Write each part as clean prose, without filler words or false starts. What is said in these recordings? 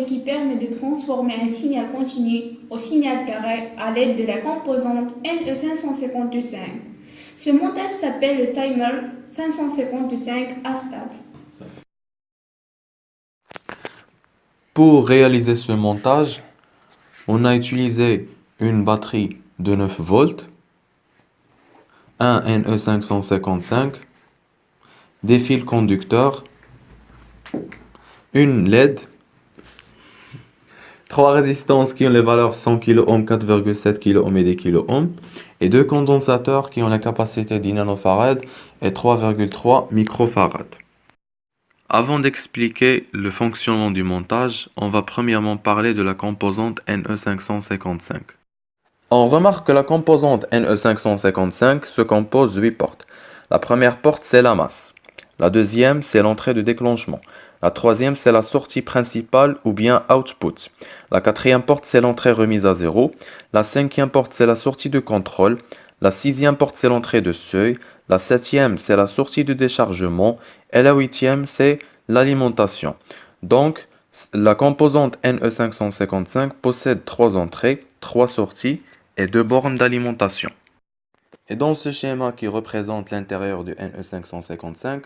théorie qui permet de transformer un signal continu au signal carré à l'aide de la composante NE555. Ce montage s'appelle le timer 555 astable. Pour réaliser ce montage, on a utilisé une batterie de 9 volts, un NE555, des fils conducteurs, une LED, trois résistances qui ont les valeurs 100 kΩ, 4,7 kΩ et 10 kΩ, et deux condensateurs qui ont la capacité 10 nanofarad et 3,3 microfarad. Avant d'expliquer le fonctionnement du montage, on va premièrement parler de la composante NE555. On remarque que la composante NE555 se compose de 8 portes. La première porte, c'est la masse. La deuxième, c'est l'entrée de déclenchement. La troisième, c'est la sortie principale ou bien output. La quatrième porte, c'est l'entrée remise à zéro. La cinquième porte, c'est la sortie de contrôle. La sixième porte, c'est l'entrée de seuil. La septième, c'est la sortie de déchargement. Et la huitième, c'est l'alimentation. Donc, la composante NE555 possède 3 entrées, 3 sorties et 2 bornes d'alimentation. Et dans ce schéma qui représente l'intérieur du NE555,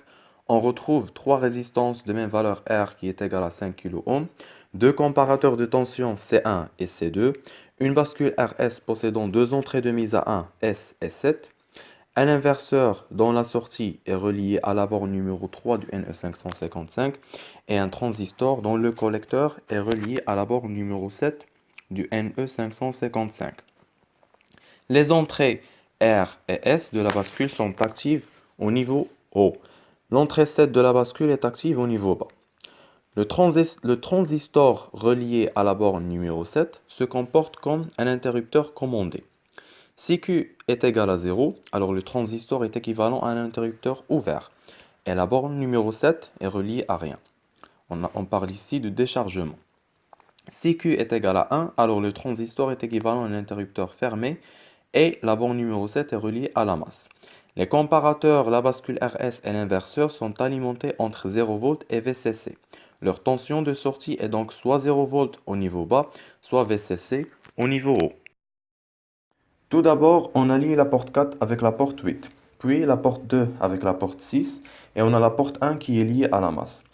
on retrouve 3 résistances de même valeur R qui est égale à 5 kΩ, 2 comparateurs de tension C1 et C2, une bascule RS possédant 2 entrées de mise à 1 S et 7, un inverseur dont la sortie est reliée à la borne numéro 3 du NE555 et un transistor dont le collecteur est relié à la borne numéro 7 du NE555. Les entrées R et S de la bascule sont actives au niveau haut. L'entrée 7 de la bascule est active au niveau bas. Le transistor relié à la borne numéro 7 se comporte comme un interrupteur commandé. Si Q est égal à 0, alors le transistor est équivalent à un interrupteur ouvert et la borne numéro 7 est reliée à rien. On parle ici de déchargement. Si Q est égal à 1, alors le transistor est équivalent à un interrupteur fermé et la borne numéro 7 est reliée à la masse. Les comparateurs, la bascule RS et l'inverseur sont alimentés entre 0 V et VCC. Leur tension de sortie est donc soit 0 V au niveau bas, soit VCC au niveau haut. Tout d'abord, on allie la porte 4 avec la porte 8, puis la porte 2 avec la porte 6, et on a la porte 1 qui est liée à la masse.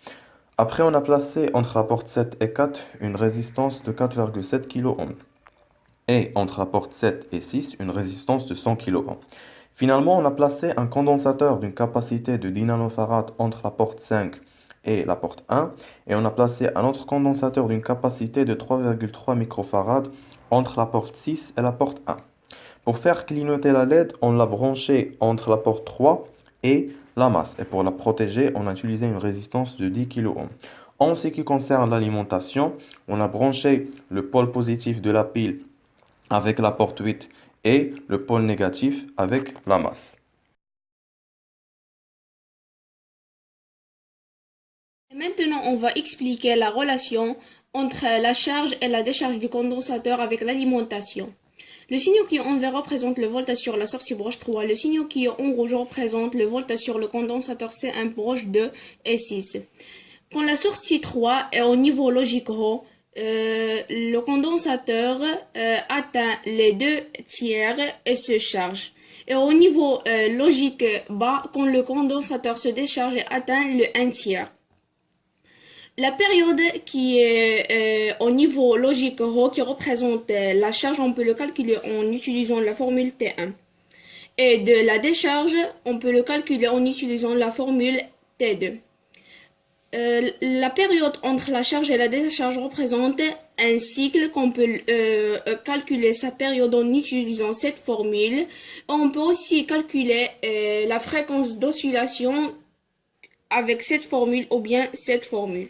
Après, on a placé entre la porte 7 et 4 une résistance de 4,7 kΩ. Et entre la porte 7 et 6, une résistance de 100 kΩ. Finalement, on a placé un condensateur d'une capacité de 10 nanofarad entre la porte 5 et la porte 1, et on a placé un autre condensateur d'une capacité de 3,3 microfarad entre la porte 6 et la porte 1. Pour faire clignoter la LED, on l'a branché entre la porte 3 et la masse. Et pour la protéger, on a utilisé une résistance de 10 kΩ. En ce qui concerne l'alimentation, on a branché le pôle positif de la pile avec la porte 8 et le pôle négatif avec la masse. Maintenant, on va expliquer la relation entre la charge et la décharge du condensateur avec l'alimentation. Le signe qui est en vert représente le voltage sur la sortie broche 3. Le signe qui est en rouge représente le voltage sur le condensateur C1 broche 2 et 6. Quand la sortie 3 est au niveau logique haut, le condensateur atteint les 2 tiers et se charge. Et au niveau logique bas, quand le condensateur se décharge et atteint le 1 tiers. La période qui est au niveau logique rho qui représente la charge, on peut le calculer en utilisant la formule T1. Et de la décharge, on peut le calculer en utilisant la formule T2. La période entre la charge et la décharge représente un cycle qu'on peut calculer sa période en utilisant cette formule. On peut aussi calculer la fréquence d'oscillation avec cette formule ou bien cette formule.